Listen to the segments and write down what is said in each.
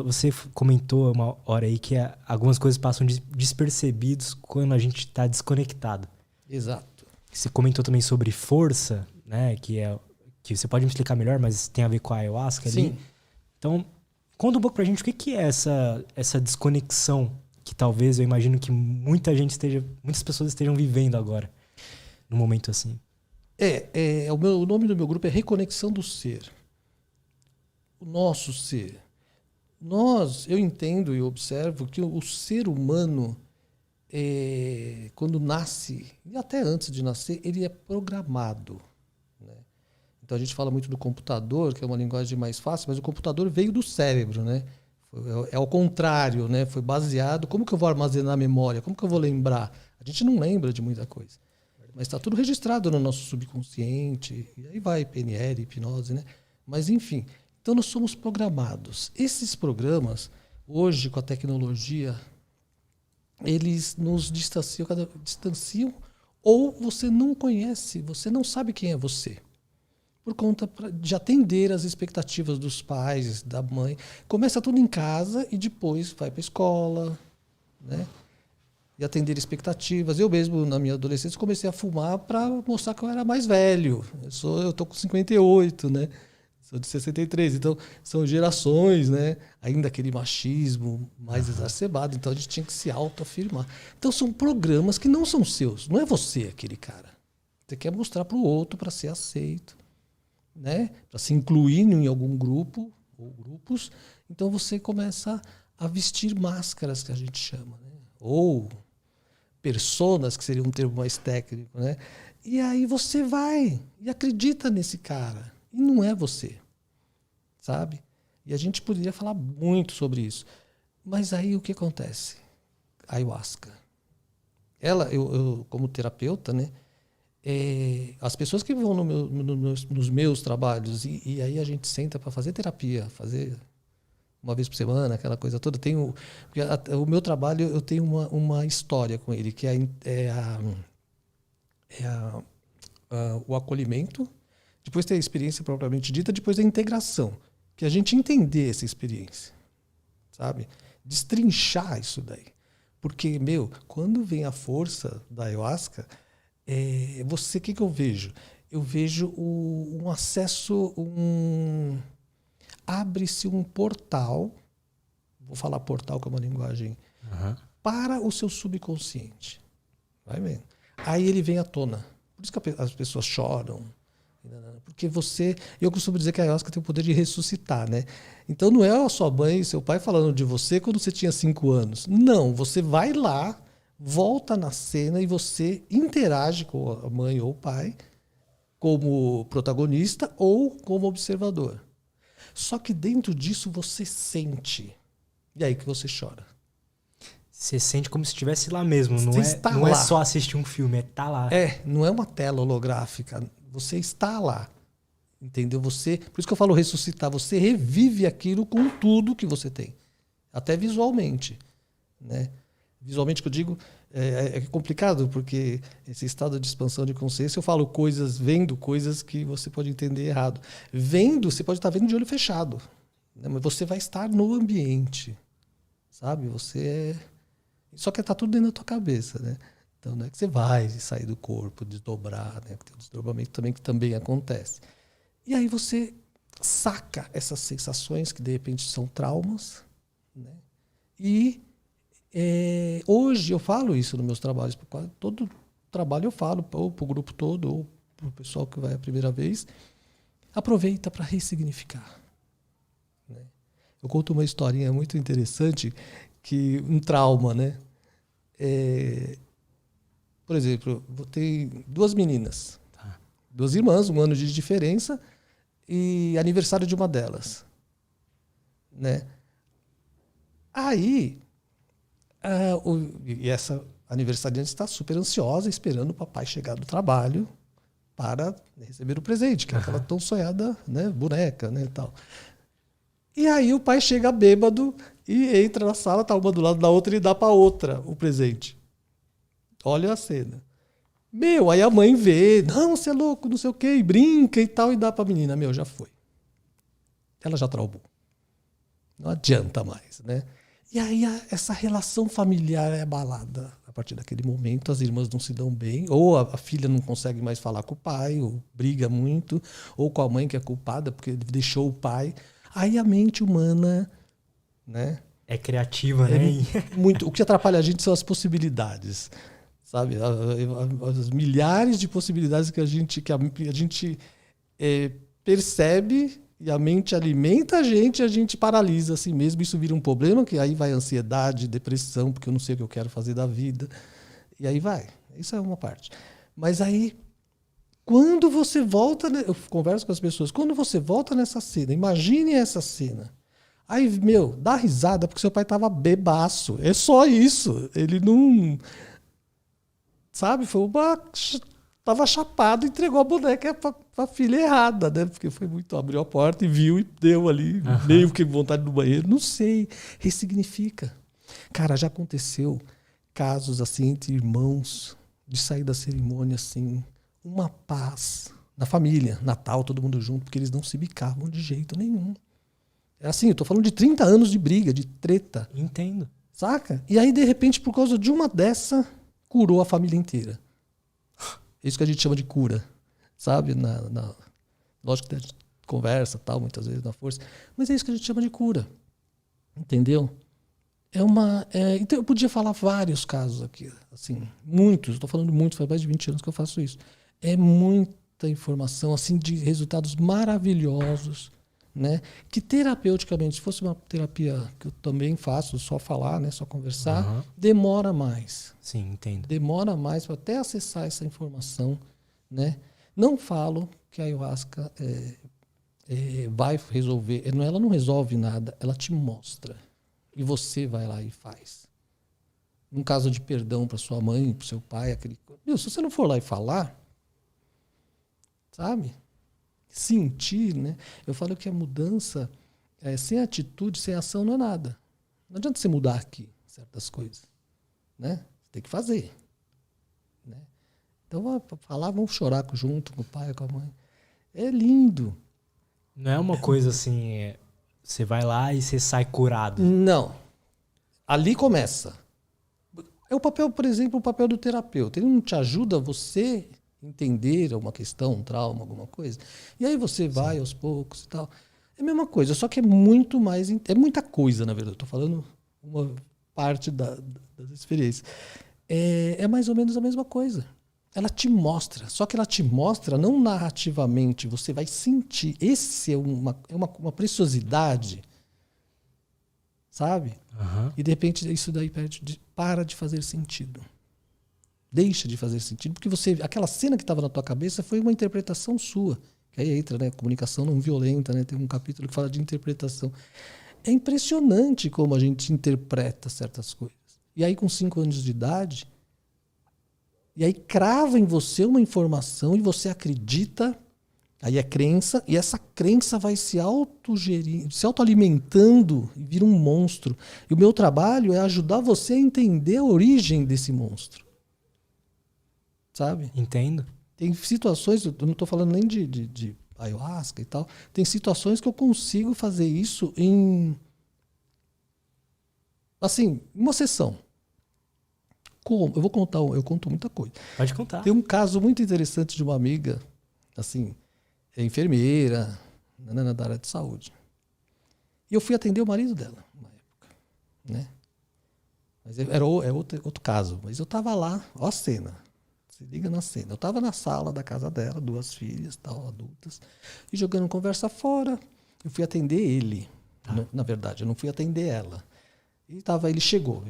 Você comentou uma hora aí que algumas coisas passam despercebidos quando a gente está desconectado. Exato. Você comentou também sobre força, né? Que você pode me explicar melhor, mas tem a ver com a ayahuasca ali. Sim. Então, conta um pouco pra gente o que é essa desconexão que talvez eu imagino que muitas pessoas estejam vivendo agora, num momento assim. O nome do meu grupo é Reconexão do Ser. O nosso ser. Eu entendo e observo que o ser humano, quando nasce, e até antes de nascer, ele é programado. Né? Então a gente fala muito do computador, que é uma linguagem mais fácil, mas o computador veio do cérebro, né? É ao contrário, né? Foi baseado. Como que eu vou armazenar a memória? Como que eu vou lembrar? A gente não lembra de muita coisa. Mas está tudo registrado no nosso subconsciente. E aí vai PNL, hipnose, né? Mas enfim. Então, nós somos programados. Esses programas, hoje, com a tecnologia, eles nos distanciam ou você não conhece, você não sabe quem é você. Por conta de atender às expectativas dos pais, da mãe. Começa tudo em casa e depois vai para a escola, né? E atender expectativas. Eu mesmo, na minha adolescência, comecei a fumar para mostrar que eu era mais velho. Eu tô com 58, né? Sou de 63, então são gerações, né? Ainda aquele machismo mais exacerbado, então a gente tinha que se autoafirmar. Então são programas que não são seus, não é você aquele cara. Você quer mostrar para o outro para ser aceito, né? Para se incluir em algum grupo ou grupos. Então você começa a vestir máscaras, que a gente chama, né? Ou personas, que seria um termo mais técnico, né? E aí você vai e acredita nesse cara. E não é você, sabe? E a gente poderia falar muito sobre isso. Mas aí o que acontece? A ayahuasca. Eu como terapeuta, né? As pessoas que vão nos meus trabalhos, e aí a gente senta para fazer terapia, fazer uma vez por semana, aquela coisa toda. Porque o meu trabalho, eu tenho uma história com ele, que o acolhimento. Depois tem a experiência propriamente dita, depois a integração. Que a gente entender essa experiência, sabe? Destrinchar isso daí. Porque, quando vem a força da ayahuasca, o que eu vejo? Eu vejo um acesso, abre-se um portal, vou falar portal, que é uma linguagem, para o seu subconsciente. Vai vendo. Aí ele vem à tona. Por isso que as pessoas choram. Porque eu costumo dizer que a ayahuasca tem o poder de ressuscitar, né? Então não é a sua mãe e seu pai falando de você quando você tinha 5 anos. Não, você vai lá, volta na cena e você interage com a mãe ou o pai como protagonista ou como observador. Só que dentro disso você sente. E aí que você chora. Você sente como se estivesse lá mesmo. Não lá. É só assistir um filme, é estar lá. Não é uma tela holográfica. Você está lá. Entendeu? Por isso que eu falo ressuscitar. Você revive aquilo com tudo que você tem. Até visualmente. Né? Visualmente, que eu digo, é complicado, porque esse estado de expansão de consciência, eu falo vendo coisas que você pode entender errado. Vendo, você pode estar vendo de olho fechado. Né? Mas você vai estar no ambiente. Sabe? Só que está tudo dentro da tua cabeça, né? Então não é que você vai sair do corpo, desdobrar, né? Tem um desdobramento também que também acontece. E aí você saca essas sensações que de repente são traumas, né? E hoje eu falo isso nos meus trabalhos, todo trabalho eu falo, ou para o grupo todo, ou para o pessoal que vai a primeira vez, aproveita para ressignificar. Né? Eu conto uma historinha muito interessante, um trauma, né? Por exemplo, vou ter 2 meninas, 2 irmãs, 1 ano de diferença, e aniversário de uma delas. Né? Aí, e essa aniversariante está super ansiosa, esperando o papai chegar do trabalho para receber o presente, que é aquela tão sonhada, né, boneca, né, e tal. E aí o pai chega bêbado e entra na sala, tá uma do lado da outra e dá para outra o presente. Olha a cena. Aí a mãe vê, não, você é louco, não sei o quê, e brinca e tal, e dá pra menina. Já foi. Ela já traumou. Não adianta mais, né? E aí essa relação familiar é abalada. A partir daquele momento, as irmãs não se dão bem, ou a filha não consegue mais falar com o pai, ou briga muito, ou com a mãe que é culpada porque deixou o pai. Aí a mente humana, né? É criativa, né? Muito. O que atrapalha a gente são as possibilidades, sabe? As milhares de possibilidades que a gente percebe. E a mente alimenta a gente paralisa assim mesmo. Isso vira um problema, que aí vai ansiedade, depressão, porque eu não sei o que eu quero fazer da vida. E aí vai. Isso é uma parte. Mas aí, quando você volta... Eu converso com as pessoas. Quando você volta nessa cena, imagine essa cena. Aí, dá risada porque seu pai tava bebaço. É só isso. Ele não... Sabe? Foi uma... Tava chapado e entregou a boneca pra filha errada, né? Porque foi muito... Abriu a porta e viu e deu ali, meio que vontade do banheiro. Não sei. Ressignifica. Cara, já aconteceu casos assim entre irmãos, de sair da cerimônia assim, uma paz na família, Natal, todo mundo junto, porque eles não se bicavam de jeito nenhum. É assim, eu tô falando de 30 anos de briga, de treta. Entendo. Saca? E aí, de repente, por causa de uma dessa, curou a família inteira. Isso que a gente chama de cura, sabe? Lógico que a gente conversa, tal, muitas vezes na força, mas é isso que a gente chama de cura, entendeu? Então eu podia falar vários casos aqui, assim, muitos. Estou falando muitos, faz mais de 20 anos que eu faço isso. É muita informação, assim, de resultados maravilhosos, né? Que terapeuticamente, se fosse uma terapia que eu também faço, só falar, né? Só conversar, demora mais. Sim, entendo. Demora mais para até acessar essa informação, né? Não falo que a ayahuasca vai resolver. Ela não resolve nada, ela te mostra. E você vai lá e faz. Num caso de perdão para sua mãe, para seu pai, se você não for lá e falar, sabe? Sentir, né? Eu falo que a mudança, sem atitude, sem ação, não é nada. Não adianta você mudar aqui certas coisas, né? Tem que fazer, né? Então, falar, vamos chorar junto com o pai, com a mãe. É lindo. Não é uma coisa assim, você vai lá e você sai curado. Não. Ali começa. É o papel, por exemplo, o papel do terapeuta. Ele não te ajuda a você entender uma questão, um trauma, alguma coisa. E aí você vai aos poucos e tal. É a mesma coisa, só que é muito mais... É muita coisa, na verdade. Estou falando uma parte das experiências. É mais ou menos a mesma coisa. Ela te mostra, só que ela te mostra não narrativamente, você vai sentir. Esse é uma preciosidade, sabe? E de repente isso daí para de fazer sentido. Deixa de fazer sentido, porque aquela cena que estava na tua cabeça foi uma interpretação sua. Que aí entra, né? Comunicação não violenta, né? Tem um capítulo que fala de interpretação. É impressionante como a gente interpreta certas coisas. E aí, com 5 anos de idade, e aí crava em você uma informação e você acredita, aí é crença, e essa crença vai se autoalimentando e vira um monstro. E o meu trabalho é ajudar você a entender a origem desse monstro. Sabe? Entendo. Tem situações, eu não estou falando nem de ayahuasca e tal, tem situações que eu consigo fazer isso em uma sessão. Como? Eu conto muita coisa. Pode contar. Tem um caso muito interessante de uma amiga, assim, enfermeira, da área de saúde. E eu fui atender o marido dela, na época, né? Mas era outro caso. Mas eu estava lá, ó a cena. Se liga na cena. Eu estava na sala da casa dela, 2 filhas, tal, adultas, e jogando conversa fora. Eu fui atender ele. Na verdade, eu não fui atender ela. E ele chegou.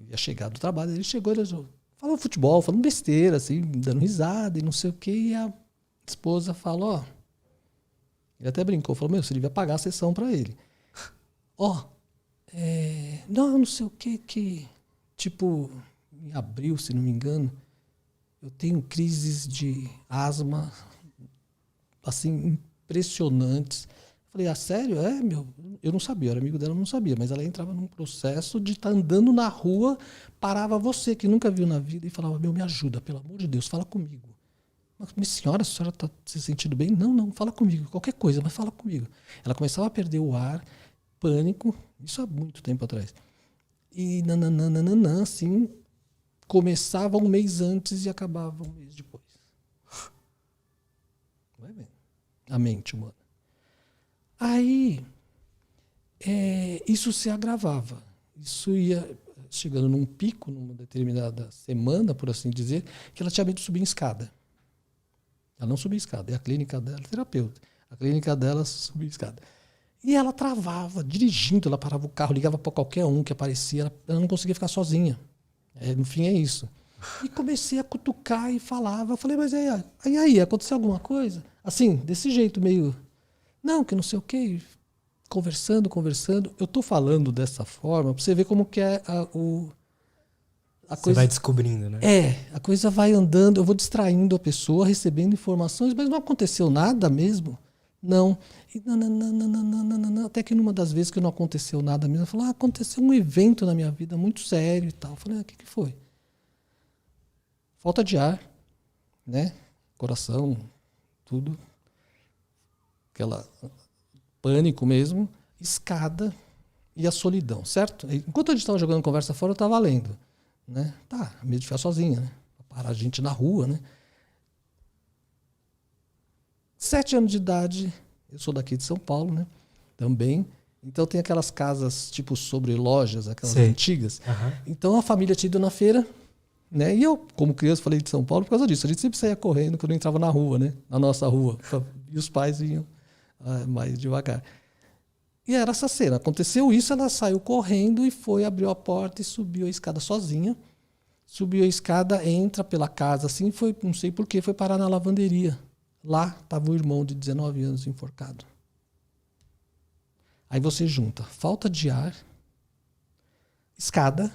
Ia chegar do trabalho, ele chegou, falando futebol, falando besteira, assim, dando risada e não sei o quê. E a esposa falou, ele até brincou, falou, você devia pagar a sessão para ele. Não sei o quê, que tipo, em abril, se não me engano, eu tenho crises de asma, assim, impressionantes. Falei, sério? Eu não sabia, eu era amigo dela, eu não sabia, mas ela entrava num processo de estar andando na rua, parava você, que nunca viu na vida, e falava, me ajuda, pelo amor de Deus, fala comigo. Mas senhora, a senhora está se sentindo bem? Não, fala comigo, qualquer coisa, mas fala comigo. Ela começava a perder o ar, pânico, isso há muito tempo atrás. E nananana, assim, começava um mês antes e acabava um mês depois. Vai vendo. A mente humana. Aí, isso se agravava. Isso ia chegando num pico, numa determinada semana, por assim dizer, que ela tinha medo de subir em escada. Ela não subia escada, é a clínica dela, terapeuta. A clínica dela subia escada. E ela travava, dirigindo, ela parava o carro, ligava para qualquer um que aparecia, ela não conseguia ficar sozinha. No fim é isso. E comecei a cutucar e falava, eu falei, mas aí, aconteceu alguma coisa? Assim, desse jeito meio, não, que não sei o quê, conversando. Eu estou falando dessa forma para você ver como que é a Você coisa. vai descobrindo, né? A coisa vai andando, eu vou distraindo a pessoa, recebendo informações, mas não aconteceu nada mesmo. Não. E nananana, até que numa das vezes que não aconteceu nada mesmo, eu falei, aconteceu um evento na minha vida muito sério e tal. Eu falei, o que foi? Falta de ar, né? Coração, tudo. Aquela pânico mesmo, escada e a solidão, certo? Enquanto a gente estava jogando conversa fora, eu estava lendo. Né? Tá, medo de ficar sozinha, né? Parar a gente na rua, né? 7 anos de idade, eu sou daqui de São Paulo, né? Também. Então tem aquelas casas tipo sobre lojas, aquelas antigas. Uhum. Então a família tinha ido na feira, né? E eu, como criança, falei de São Paulo por causa disso. A gente sempre saía correndo quando entrava na rua, né? Na nossa rua. E os pais vinham mais devagar. E era essa cena. Aconteceu isso, ela saiu correndo e foi, abriu a porta e subiu a escada sozinha. Subiu a escada, entra pela casa, assim, foi, não sei porquê, foi parar na lavanderia. Lá estava o irmão de 19 anos enforcado. Aí você junta falta de ar, escada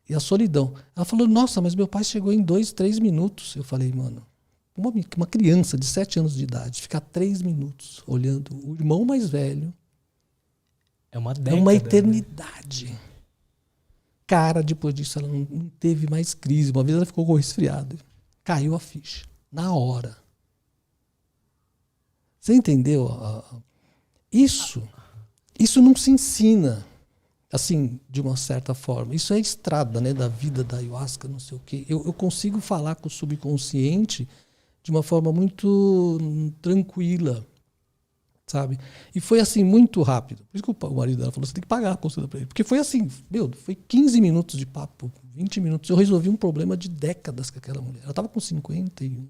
e a solidão. Ela falou, nossa, mas meu pai chegou em 2, 3 minutos. Eu falei, mano, uma criança de 7 anos de idade ficar 3 minutos olhando o irmão mais velho é uma década, é uma eternidade. Né? Cara, depois disso ela não teve mais crise. Uma vez ela ficou com resfriado. Caiu a ficha. Na hora. Você entendeu? Isso não se ensina assim, de uma certa forma. Isso é a estrada, né, da vida da ayahuasca, não sei o quê. Eu consigo falar com o subconsciente de uma forma muito tranquila, sabe? E foi assim, muito rápido. Por isso que o marido dela falou, você tem que pagar a consulta para ele. Porque foi assim, foi 15 minutos de papo, 20 minutos. Eu resolvi um problema de décadas com aquela mulher. Ela estava com 51.